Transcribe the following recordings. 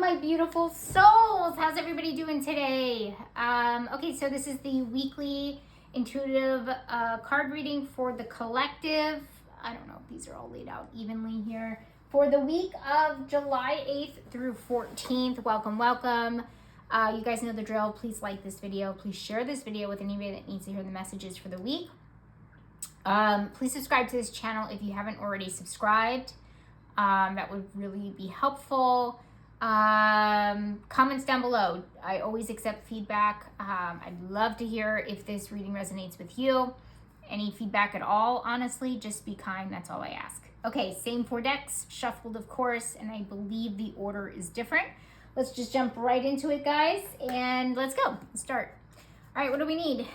my beautiful souls. How's everybody doing today? Okay, so this is the weekly intuitive card reading for the collective. I don't know if these are all laid out evenly here. For the week of July 8th through 14th. Welcome, welcome. You guys know the drill. Please like this video. Please share this video with anybody that needs to hear the messages for the week. Please subscribe to this channel if you haven't already subscribed. That would really be helpful. Comments down below. I always accept feedback. I'd love to hear if this reading resonates with you. Any feedback at all, honestly, just be kind. That's all I ask. Okay, same 4 decks, shuffled of course, and I believe the order is different. Let's just jump right into it, guys, and let's go. Let's start. All right, what do we need?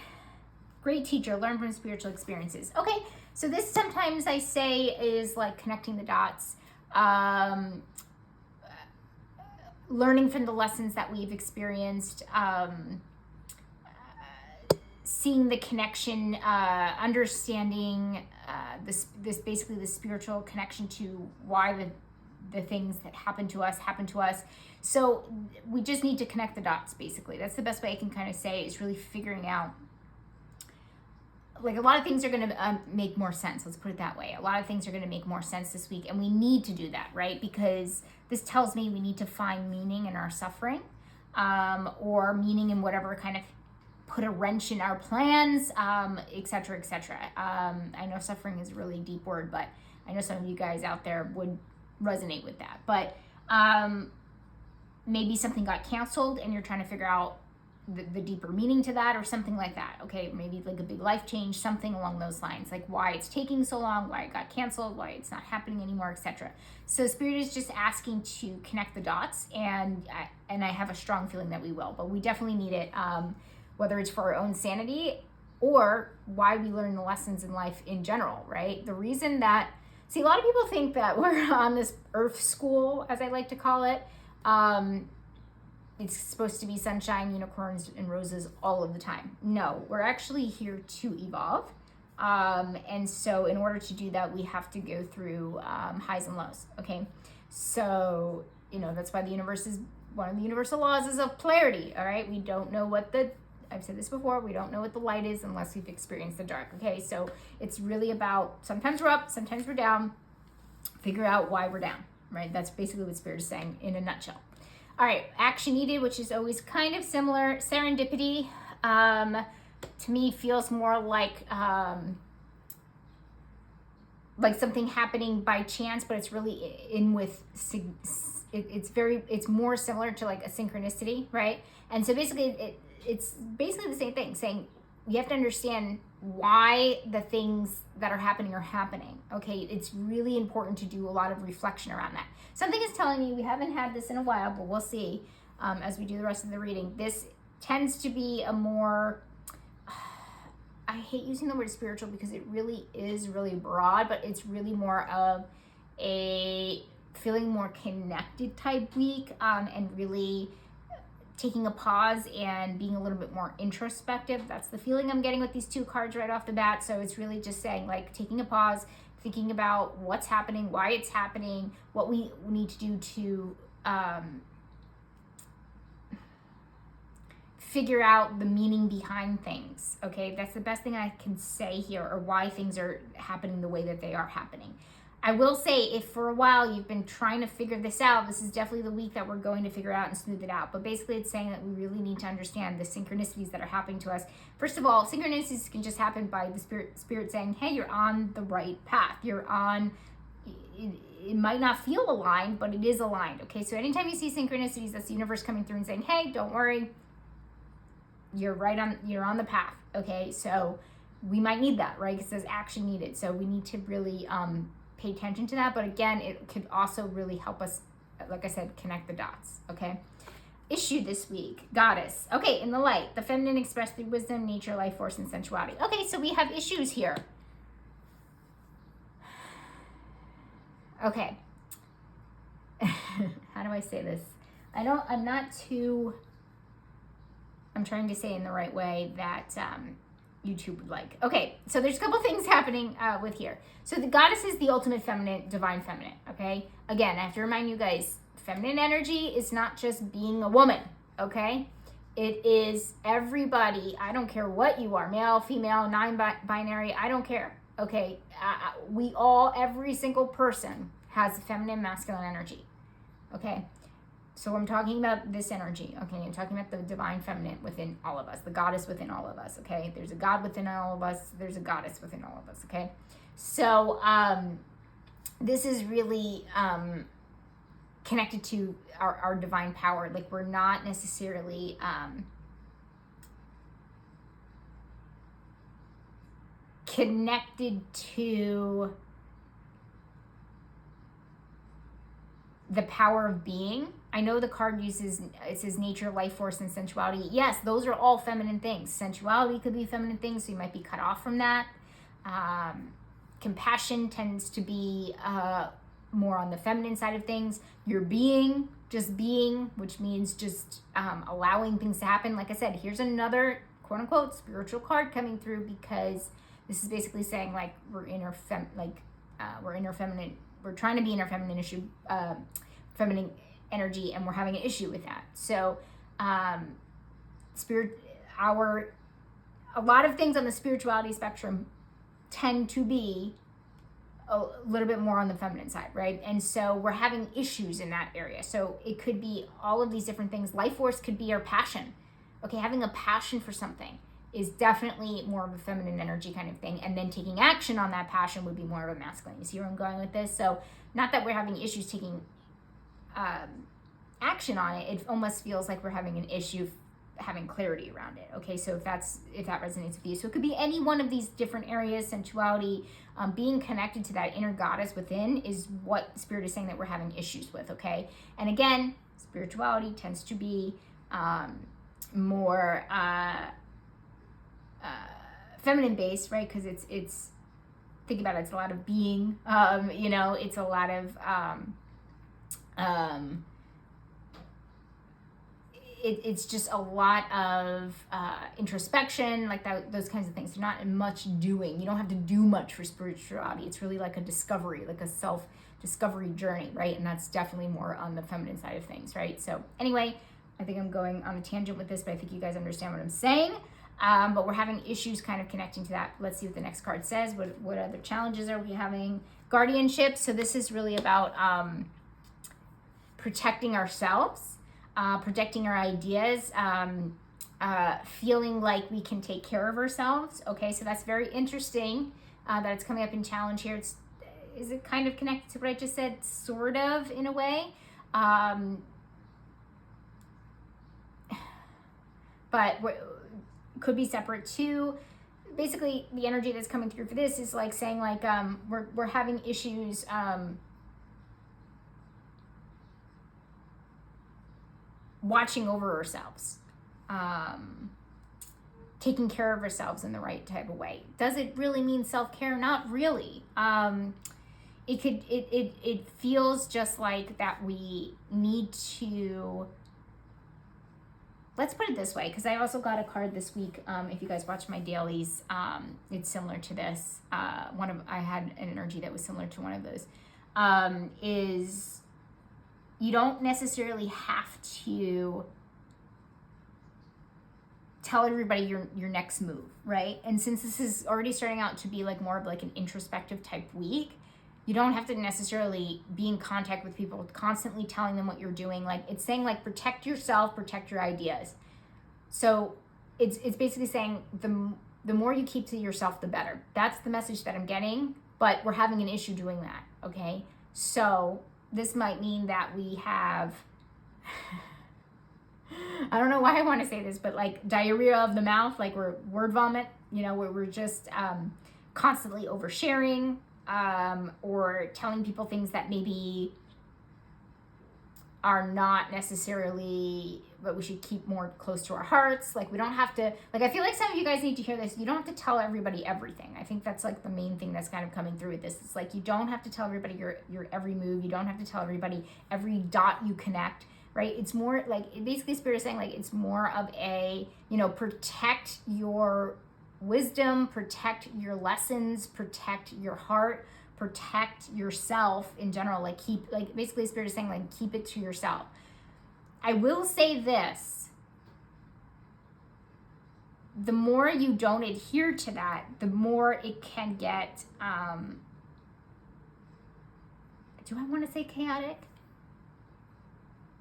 Great teacher, learn from spiritual experiences. Okay, so this sometimes I say is like connecting the dots. Learning from the lessons that we've experienced, seeing the connection, understanding this basically the spiritual connection to why the things that happen to us. So we just need to connect the dots, basically. That's the best way I can kind of say, is really figuring out, like, a lot of things are going to make more sense. Let's put it that way. A lot of things are going to make more sense this week, and we need to do that, right? Because this tells me we need to find meaning in our suffering, or meaning in whatever kind of put a wrench in our plans, etc., etc. I know suffering is a really deep word, but I know some of you guys out there would resonate with that. But maybe something got canceled and you're trying to figure out the deeper meaning to that, or something like that. Okay, maybe like a big life change, something along those lines, like why it's taking so long, why it got canceled, why it's not happening anymore, etc. So Spirit is just asking to connect the dots, and I have a strong feeling that we will, but we definitely need it, whether it's for our own sanity or why we learn the lessons in life in general, right? The reason that, see, a lot of people think that we're on this earth school, as I like to call it. It's supposed to be sunshine, unicorns, and roses all of the time. No, we're actually here to evolve. And so in order to do that, we have to go through highs and lows, okay? So, that's why the universe is, one of the universal laws is of polarity, all right? We don't know what I've said this before, we don't know what the light is unless we've experienced the dark, okay? So it's really about, sometimes we're up, sometimes we're down. Figure out why we're down, right? That's basically what Spirit is saying in a nutshell. All right, action needed, which is always kind of similar. Serendipity, to me, feels more like something happening by chance, but it's really in with, it's more similar to like a synchronicity, right? And so basically, it's basically the same thing, saying you have to understand why the things that are happening, okay? It's really important to do a lot of reflection around that. Something is telling me, we haven't had this in a while, but we'll see as we do the rest of the reading. This tends to be a more, I hate using the word spiritual because it really is really broad, but it's really more of a feeling more connected type week, and really taking a pause and being a little bit more introspective. That's the feeling I'm getting with these 2 cards right off the bat. So it's really just saying, like, taking a pause, thinking about what's happening, why it's happening, what we need to do to figure out the meaning behind things, okay? That's the best thing I can say here, or why things are happening the way that they are happening. I will say, if for a while you've been trying to figure this out, this is definitely the week that we're going to figure out and smooth it out. But basically it's saying that we really need to understand the synchronicities that are happening to us. First of all, synchronicities can just happen by the spirit saying, hey, you're on the right path. You're on, it might not feel aligned, but it is aligned, okay? So anytime you see synchronicities, that's the universe coming through and saying, hey, don't worry, you're on the path, okay? So we might need that, right? It says action needed. So we need to really pay attention to that. But again, it could also really help us, like I said, connect the dots, okay? Issue this week, goddess. Okay, in the light, the feminine expressed through wisdom, nature, life force, and sensuality. Okay, so we have issues here. Okay. How do I say this? I'm trying to say in the right way that YouTube would like. Okay, so there's a couple things happening with here. So the goddess is the ultimate feminine, divine feminine, okay? Again, I have to remind you guys, Feminine energy is not just being a woman, okay? It is everybody. I don't care what you are, male, female, non-binary, I don't care, okay? We all, every single person has feminine, masculine energy, okay? So I'm talking about this energy, okay? I'm talking about the divine feminine within all of us, the goddess within all of us, okay? There's a God within all of us. There's a goddess within all of us, okay? So this is really connected to our divine power. Like, we're not necessarily connected to the power of being. I know the card uses, it says nature, life force, and sensuality. Yes, those are all feminine things. Sensuality could be feminine things, so you might be cut off from that. Compassion tends to be more on the feminine side of things. Your being, just being, which means just allowing things to happen. Like I said, here's another quote unquote spiritual card coming through, because this is basically saying like we're feminine. We're trying to be in our feminine feminine energy, and we're having an issue with that. So a lot of things on the spirituality spectrum tend to be a little bit more on the feminine side, right? And so we're having issues in that area. So it could be all of these different things. Life force could be our passion. Okay, having a passion for something is definitely more of a feminine energy kind of thing. And then taking action on that passion would be more of a masculine. You see where I'm going with this? So not that we're having issues taking action on it. It almost feels like we're having an issue having clarity around it. Okay, so if that resonates with you. So it could be any one of these different areas. Sensuality, being connected to that inner goddess within is what Spirit is saying that we're having issues with, okay? And again, spirituality tends to be more feminine based, right? Because it's think about it, it's a lot of being, it's a lot of it's just a lot of introspection, like that, those kinds of things. They're not much doing. You don't have to do much for spirituality. It's really like a discovery, like a self-discovery journey, right? And that's definitely more on the feminine side of things, right? So anyway, I think I'm going on a tangent with this, but I think you guys understand what I'm saying. But we're having issues kind of connecting to that. Let's see what the next card says. What other challenges are we having? Guardianship. So this is really about protecting ourselves. Protecting our ideas, feeling like we can take care of ourselves. Okay, so that's very interesting that it's coming up in challenge here. Is it kind of connected to what I just said? Sort of, in a way. But could be separate too. Basically, the energy that's coming through for this is like saying like we're having issues watching over ourselves, taking care of ourselves in the right type of way. Does it really mean self-care? Not really. It feels just like that we need to, let's put it this way, because I also got a card this week. If you guys watch my dailies, it's similar to this. I had an energy that was similar to one of those. Is you don't necessarily have to tell everybody your next move, right? And since this is already starting out to be like more of like an introspective type week, you don't have to necessarily be in contact with people, constantly telling them what you're doing. Like, it's saying like protect yourself, protect your ideas. So it's basically saying the more you keep to yourself, the better. That's the message that I'm getting, but we're having an issue doing that, okay? So this might mean that we have, I don't know why I want to say this, but like diarrhea of the mouth, like we're word vomit, where we're just constantly oversharing or telling people things that maybe are not necessarily, but we should keep more close to our hearts. Like, we don't have to, like, I feel like some of you guys need to hear this. You don't have to tell everybody everything. I think that's like the main thing that's kind of coming through with this. It's like, you don't have to tell everybody your every move. You don't have to tell everybody every dot you connect, right? It's more like, basically Spirit is saying like, it's more of a, protect your wisdom, protect your lessons, protect your heart, protect yourself in general. Like basically Spirit is saying like keep it to yourself. I will say this. The more you don't adhere to that, the more it can get, do I want to say chaotic?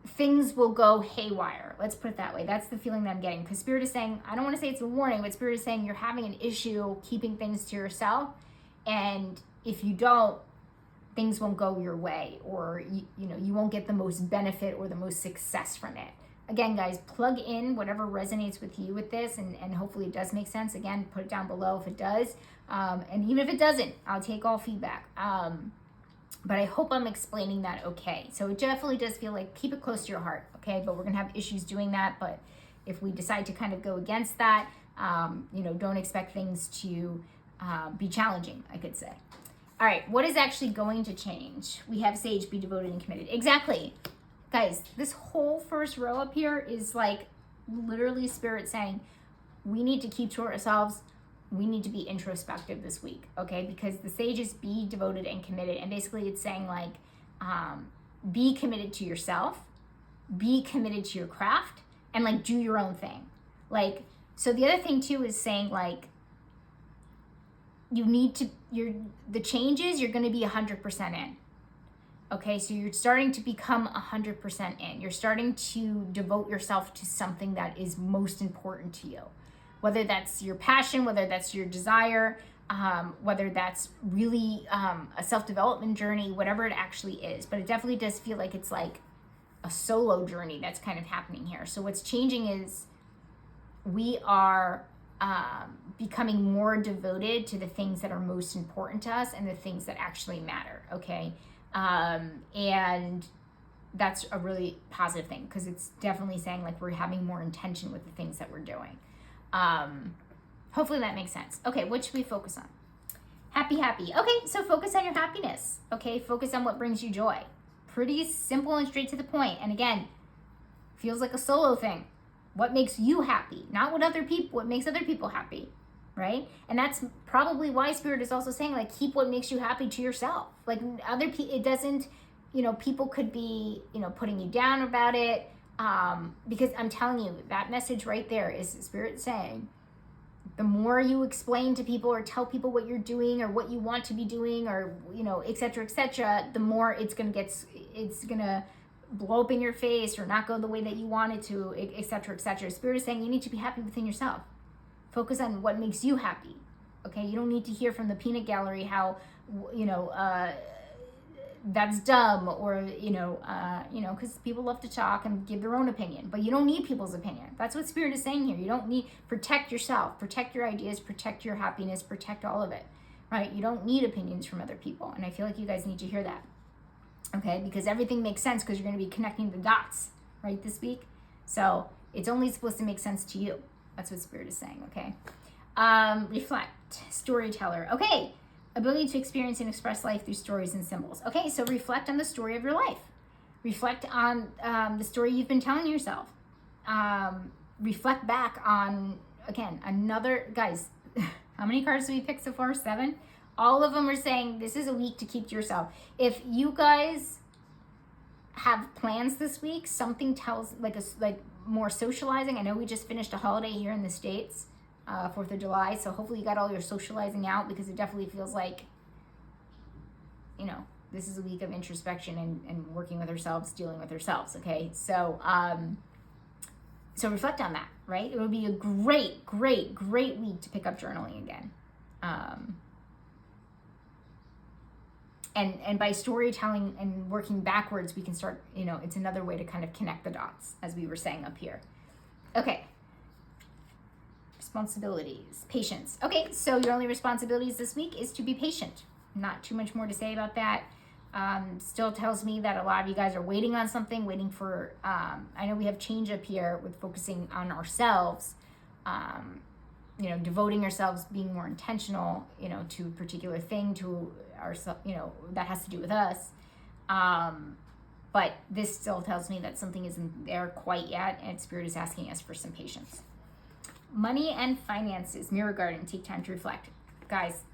Things will go haywire. Let's put it that way. That's the feeling that I'm getting. Because Spirit is saying, I don't want to say it's a warning, but Spirit is saying you're having an issue keeping things to yourself. And if you don't, things won't go your way, or you won't get the most benefit or the most success from it. Again, guys, plug in whatever resonates with you with this, and hopefully it does make sense. Again, put it down below if it does. And even if it doesn't, I'll take all feedback. But I hope I'm explaining that okay. So it definitely does feel like keep it close to your heart, okay? But we're going to have issues doing that. But if we decide to kind of go against that, don't expect things to be challenging, I could say. All right, what is actually going to change? We have Sage, be devoted and committed. Exactly. Guys, this whole first row up here is like literally Spirit saying we need to keep to ourselves. We need to be introspective this week, okay? Because the Sage is be devoted and committed. And basically it's saying like, be committed to yourself, be committed to your craft, and like do your own thing. Like, so the other thing too is saying like, the changes, you're going to be 100% in. Okay, so you're starting to become 100% in. You're starting to devote yourself to something that is most important to you. Whether that's your passion, whether that's your desire, whether that's really a self-development journey, whatever it actually is. But it definitely does feel like it's like a solo journey that's kind of happening here. So what's changing is we are becoming more devoted to the things that are most important to us and the things that actually matter, okay? And that's a really positive thing because it's definitely saying like we're having more intention with the things that we're doing. Hopefully that makes sense. Okay, what should we focus on? Happy. Okay, so focus on your happiness. Okay, focus on what brings you joy. Pretty simple and straight to the point. And again, feels like a solo thing. What makes you happy, not what makes other people happy, right? And that's probably why Spirit is also saying like keep what makes you happy to yourself. Like other people, it doesn't, people could be, putting you down about it. Because I'm telling you, that message right there is Spirit saying, the more you explain to people or tell people what you're doing or what you want to be doing or, et cetera, the more it's going to blow up in your face or not go the way that you want it to, et cetera. Spirit is saying you need to be happy within yourself. Focus on what makes you happy. Okay. You don't need to hear from the peanut gallery how, that's dumb or, because people love to talk and give their own opinion, but you don't need people's opinion. That's what Spirit is saying here. You don't need, protect yourself, protect your ideas, protect your happiness, protect all of it, right? You don't need opinions from other people. And I feel like you guys need to hear that, okay? Because everything makes sense because you're going to be connecting the dots, right, this week. So it's only supposed to make sense to you. That's what Spirit is saying, okay? Reflect, storyteller. Okay. Ability to experience and express life through stories and symbols. Okay, so reflect on the story of your life. Reflect on the story you've been telling yourself. Reflect back on, again, guys, how many cards do we pick so far? 7? All of them are saying this is a week to keep to yourself. If you guys have plans this week, something tells, like more socializing. I know we just finished a holiday here in the States. 4th of July, so hopefully you got all your socializing out because it definitely feels like, this is a week of introspection and working with ourselves, dealing with ourselves, okay? So, so reflect on that, right? It would be a great week to pick up journaling again. And by storytelling and working backwards, we can start, it's another way to kind of connect the dots, as we were saying up here. Okay. Responsibilities, patience. Okay, so your only responsibilities this week is to be patient. Not too much more to say about that. Still tells me that a lot of you guys are waiting on something, waiting for, I know we have change up here with focusing on ourselves, devoting ourselves, being more intentional, to a particular thing, to ourselves, that has to do with us. But this still tells me that something isn't there quite yet, and Spirit is asking us for some patience. Money and finances, mirror garden, take time to reflect. Guys,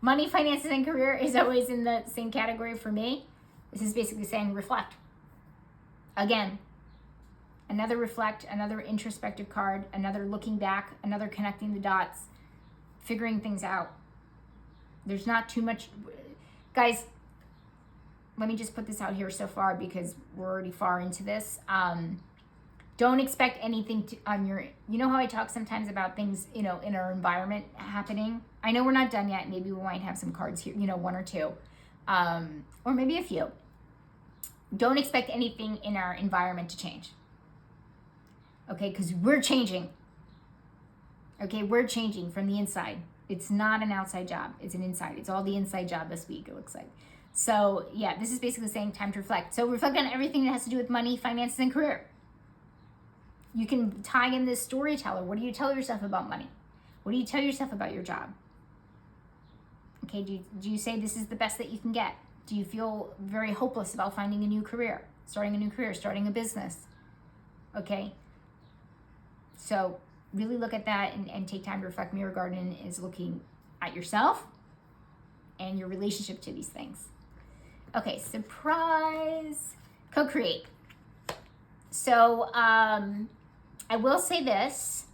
Money, finances, and career is always in the same category for me. This is basically saying reflect. Again, another reflect, another introspective card, another looking back, another connecting the dots, figuring things out. There's not too much. Guys, let me just put this out here so far because we're already far into this. Don't expect anything on your, you know how I talk sometimes about things, in our environment happening? I know we're not done yet. Maybe we might have some cards here, one or two, or maybe a few. Don't expect anything in our environment to change. Okay, because we're changing. Okay, we're changing from the inside. It's not an outside job. It's an inside. It's all the inside job this week, it looks like. So yeah, this is basically saying time to reflect. So reflect on everything that has to do with money, finances, and career. You can tie in this storyteller. What do you tell yourself about money? What do you tell yourself about your job? Okay, do you say this is the best that you can get? Do you feel very hopeless about finding a new career, starting a business? Okay, so really look at that and take time to reflect. Mirror Garden is looking at yourself and your relationship to these things. Okay, surprise, co-create. So I will say this,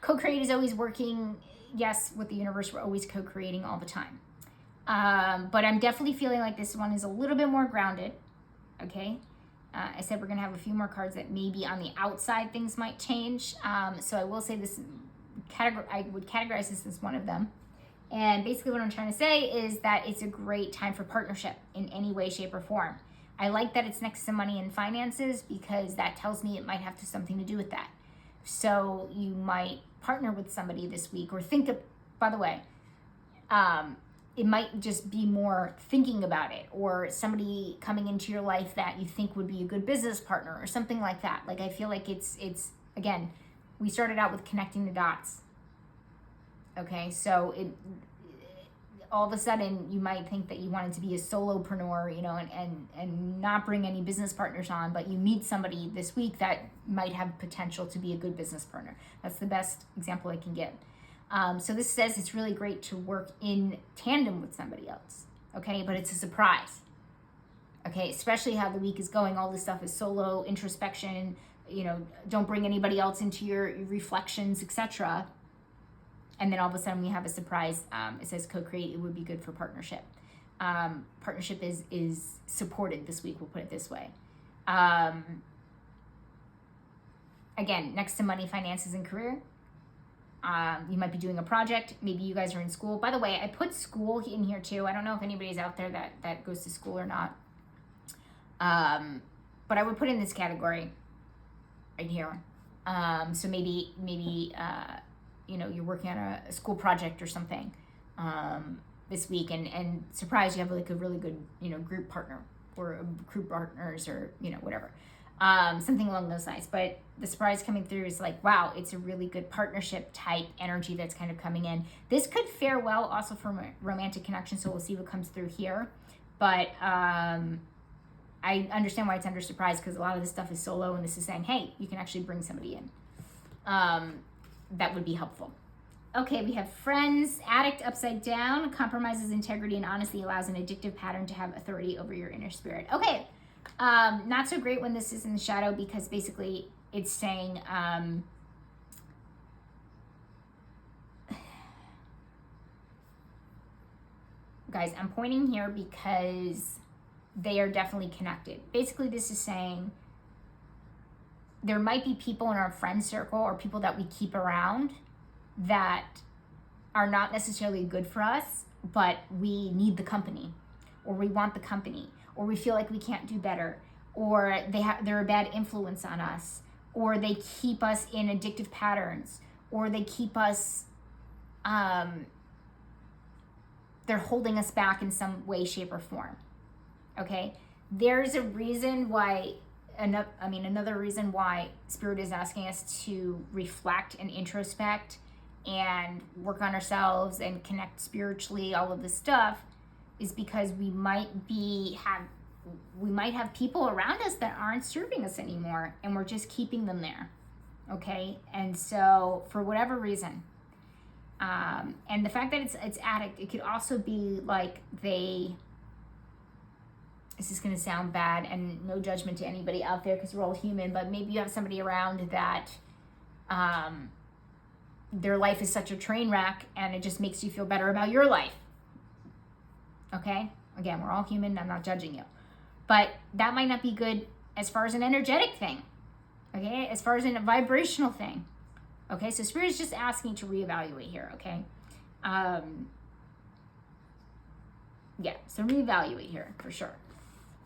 co-create is always working, yes, with the universe, we're always co-creating all the time. But I'm definitely feeling like this one is a little bit more grounded, okay? I said we're gonna have a few more cards that maybe on the outside things might change. So I will say this, I would categorize this as one of them. And basically what I'm trying to say is that it's a great time for partnership in any way, shape, or form. I like that it's next to money and finances because that tells me it might have something to do with that. So you might partner with somebody this week or think of, by the way, it might just be more thinking about it, or somebody coming into your life that you think would be a good business partner or something like that. Like, I feel like it's again, we started out with connecting the dots. Okay, so all of a sudden you might think that you wanted to be a solopreneur, and not bring any business partners on, but you meet somebody this week that might have potential to be a good business partner. That's the best example I can give. So this says it's really great to work in tandem with somebody else, okay? But it's a surprise, okay? Especially how the week is going. All this stuff is solo, introspection, don't bring anybody else into your reflections, etc. And then all of a sudden we have a surprise. It says co-create. It would be good for partnership. Partnership is supported this week. We'll put it this way. Again, next to money, finances, and career. You might be doing a project. Maybe you guys are in school. By the way, I put school in here too. I don't know if anybody's out there that goes to school or not. But I would put in this category right here. So maybe you're working on a school project or something this week, and surprise, you have like a really good, group partner or group partners or, whatever. Something along those lines. But the surprise coming through is like, wow, it's a really good partnership type energy that's kind of coming in. This could fare well also for romantic connection, so we'll see what comes through here. But I understand why it's under surprise, because a lot of this stuff is solo, and this is saying, hey, you can actually bring somebody in. That would be helpful. Okay, we have friends. Addict upside down. Compromises integrity and honesty, allows an addictive pattern to have authority over your inner spirit. Okay, not so great when this is in the shadow, because basically it's saying guys, I'm pointing here because they are definitely connected. Basically, this is saying there might be people in our friend circle or people that we keep around that are not necessarily good for us, but we need the company, or we want the company, or we feel like we can't do better, or they're a bad influence on us, or they keep us in addictive patterns, or they keep us, they're holding us back in some way, shape, or form. Okay? There's a reason why, another reason why Spirit is asking us to reflect and introspect and work on ourselves and connect spiritually, all of this stuff, is because we might have people around us that aren't serving us anymore, and we're just keeping them there. Okay? And so for whatever reason, And the fact that it's addict, it could also be like this is going to sound bad, and no judgment to anybody out there because we're all human, but maybe you have somebody around that their life is such a train wreck and it just makes you feel better about your life. Okay? Again, we're all human. I'm not judging you. But that might not be good as far as an energetic thing. Okay? As far as a vibrational thing. Okay? So Spirit is just asking to reevaluate here. Okay? Yeah. So reevaluate here for sure.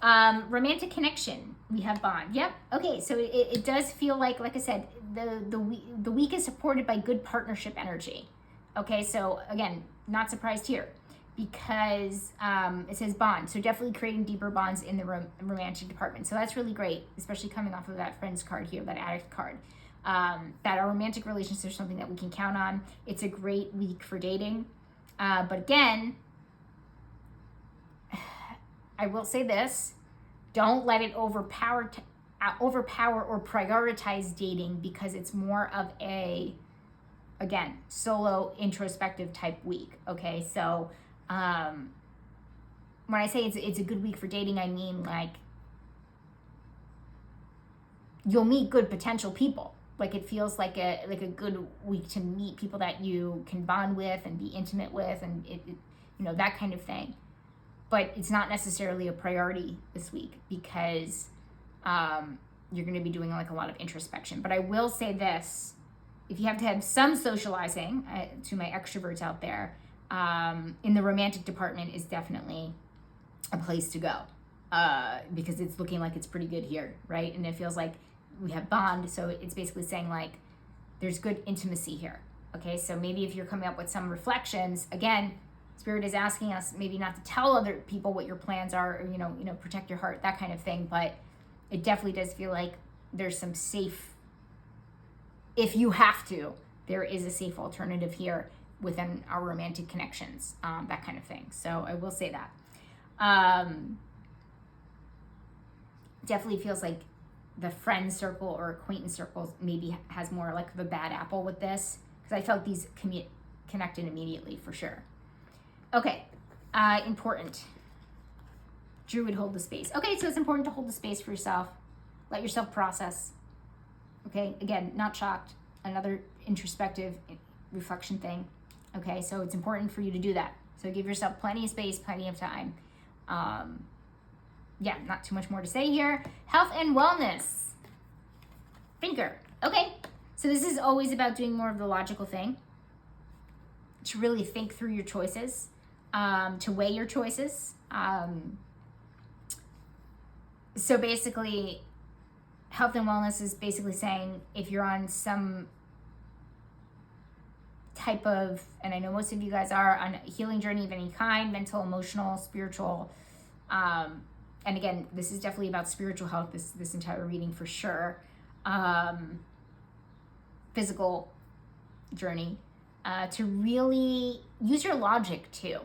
Romantic connection. We have bond. Yep. Okay. So it does feel like I said, the week is supported by good partnership energy. Okay. So again, not surprised here because it says bond. So definitely creating deeper bonds in the romantic department. So that's really great, especially coming off of that friends card here, that addict card. That our romantic relationships are something that we can count on. It's a great week for dating. But again, I will say this, don't let it overpower or prioritize dating because it's more of a, again, solo introspective type week. Okay, so when I say it's a good week for dating, I mean like you'll meet good potential people. Like it feels like a good week to meet people that you can bond with and be intimate with, and it that kind of thing. But it's not necessarily a priority this week because you're going to be doing like a lot of introspection. But I will say this, if you have to have some socializing, to my extroverts out there, in the romantic department is definitely a place to go because it's looking like it's pretty good here, right? And it feels like we have bond, so it's basically saying like there's good intimacy here. Okay, so maybe if you're coming up with some reflections, again, Spirit is asking us maybe not to tell other people what your plans are, or, protect your heart, that kind of thing. But it definitely does feel like there's some safe, if you have to, there is a safe alternative here within our romantic connections, that kind of thing. So I will say that. Definitely feels like the friend circle or acquaintance circles maybe has more like of a bad apple with this because I felt these connected immediately for sure. Okay, important. Druid, hold the space. Okay, so it's important to hold the space for yourself. Let yourself process. Okay, again, not shocked. Another introspective reflection thing. Okay, so it's important for you to do that. So give yourself plenty of space, plenty of time. Yeah, not too much more to say here. Health and wellness. Thinker. Okay, so this is always about doing more of the logical thing. To really think through your choices. To weigh your choices. So basically, health and wellness is basically saying if you're on some type of, and I know most of you guys are on a healing journey of any kind, mental, emotional, spiritual, and again, this is definitely about spiritual health, this entire reading for sure. Physical journey, to really use your logic too.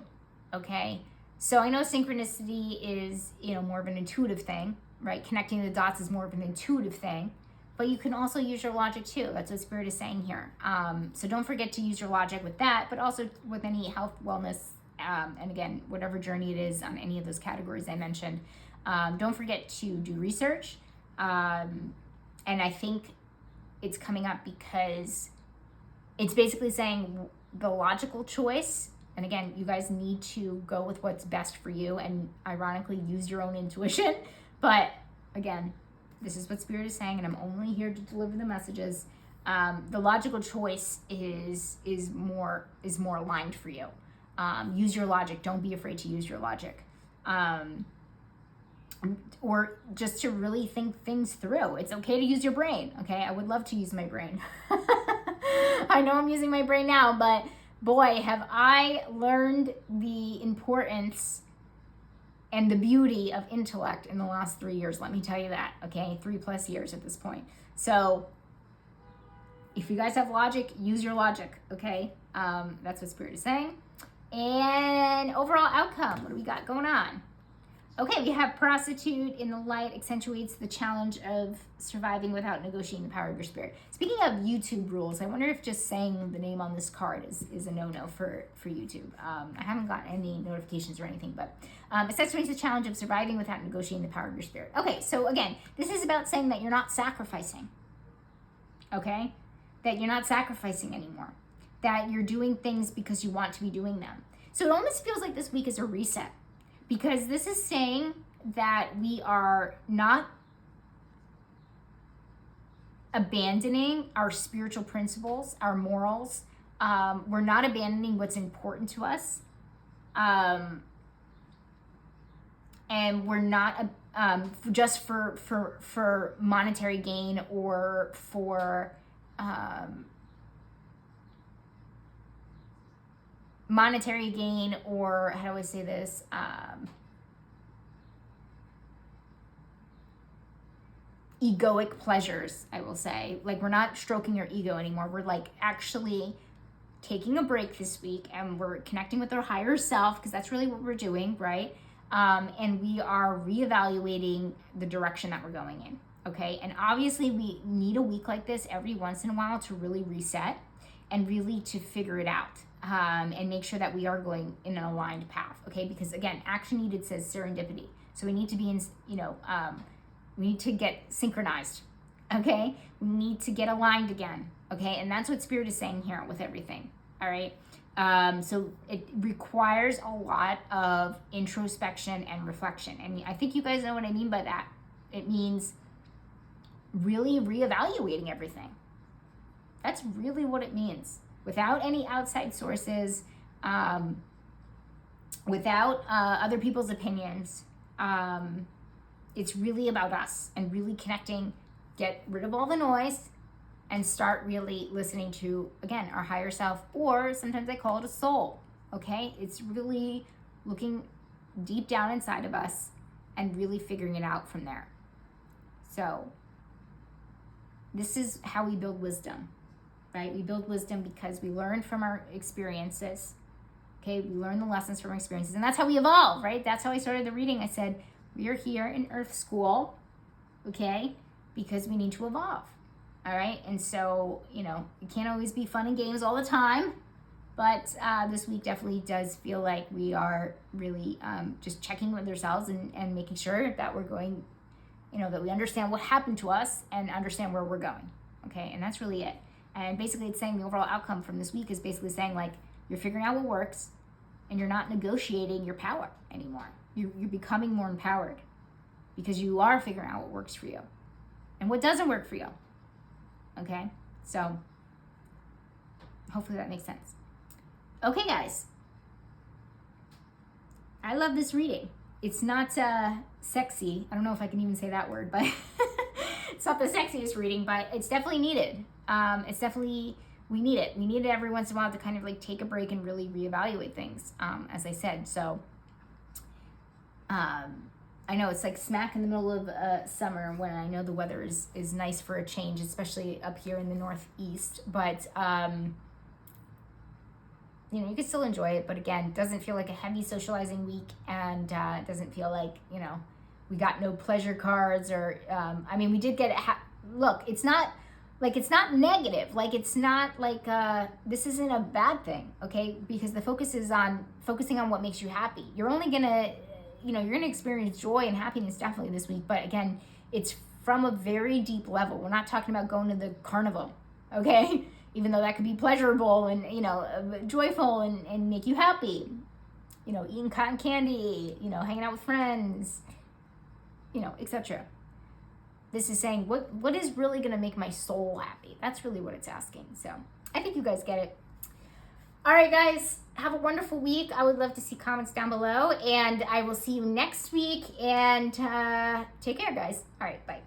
Okay, so I know synchronicity is, more of an intuitive thing, right? Connecting the dots is more of an intuitive thing, but you can also use your logic too. That's what Spirit is saying here. So don't forget to use your logic with that, but also with any health, wellness, and again, whatever journey it is on any of those categories I mentioned. Don't forget to do research. And I think it's coming up because it's basically saying the logical choice. And again, you guys need to go with what's best for you and ironically use your own intuition. But again, this is what Spirit is saying, and I'm only here to deliver the messages. The logical choice is more aligned for you. Use your logic. Don't be afraid to use your logic. Or just to really think things through. It's okay to use your brain, okay? I would love to use my brain. I know I'm using my brain now, but boy, have I learned the importance and the beauty of intellect in the last 3 years. Let me tell you that, okay? 3+ years at this point. So if you guys have logic, use your logic, okay? That's what Spirit is saying. And overall outcome, what do we got going on? Okay, we have prostitute in the light accentuates the challenge of surviving without negotiating the power of your spirit. Speaking of YouTube rules, I wonder if just saying the name on this card is a no-no for YouTube. I haven't gotten any notifications or anything, but accentuates the challenge of surviving without negotiating the power of your spirit. Okay, so again, this is about saying that you're not sacrificing, okay? That you're not sacrificing anymore. That you're doing things because you want to be doing them. So it almost feels like this week is a reset. Because this is saying that we are not abandoning our spiritual principles, our morals. We're not abandoning what's important to us. And we're not just for monetary gain or for monetary gain, or how do I say this? Egoic pleasures, I will say. Like, we're not stroking your ego anymore. We're like actually taking a break this week and we're connecting with our higher self, because that's really what we're doing, right? And we are reevaluating the direction that we're going in, okay? And obviously we need a week like this every once in a while to really reset and really to figure it out. And make sure that we are going in an aligned path, okay? Because again, action needed says serendipity. So we need to be in, we need to get synchronized, okay? We need to get aligned again, okay? And that's what Spirit is saying here with everything, all right? So it requires a lot of introspection and reflection. And I think you guys know what I mean by that. It means really reevaluating everything. That's really what it means. Without any outside sources, without other people's opinions. It's really about us and really connecting, get rid of all the noise and start really listening to, again, our higher self, or sometimes I call it a soul, okay? It's really looking deep down inside of us and really figuring it out from there. So this is how we build wisdom. Right? We build wisdom because we learn from our experiences. Okay, we learn the lessons from our experiences, and that's how we evolve, right? That's how I started the reading. I said, we are here in Earth School, okay, because we need to evolve. All right, and so, it can't always be fun and games all the time, but this week definitely does feel like we are really just checking with ourselves and making sure that we're going, that we understand what happened to us and understand where we're going, okay, and that's really it. And basically it's saying the overall outcome from this week is basically saying, like, you're figuring out what works and you're not negotiating your power anymore. You're becoming more empowered because you are figuring out what works for you and what doesn't work for you. Okay? So hopefully that makes sense. Okay, guys. I love this reading. It's not sexy. I don't know if I can even say that word, but it's not the sexiest reading, but it's definitely needed. It's definitely, we need it. We need it every once in a while to kind of like take a break and really reevaluate things, as I said. So, I know it's like smack in the middle of summer when I know the weather is nice for a change, especially up here in the Northeast. But, you can still enjoy it. But again, it doesn't feel like a heavy socializing week, and it doesn't feel like, we got no pleasure cards or, we did get, look, it's not negative. Like, it's not like, this isn't a bad thing, okay? Because the focus is on focusing on what makes you happy. You're only gonna, you're gonna experience joy and happiness definitely this week, but again, it's from a very deep level. We're not talking about going to the carnival, okay? Even though that could be pleasurable and, joyful and make you happy. Eating cotton candy, hanging out with friends, etc. This is saying, what is really going to make my soul happy? That's really what it's asking. So I think you guys get it. All right, guys, have a wonderful week. I would love to see comments down below, and I will see you next week. And take care, guys. All right, bye.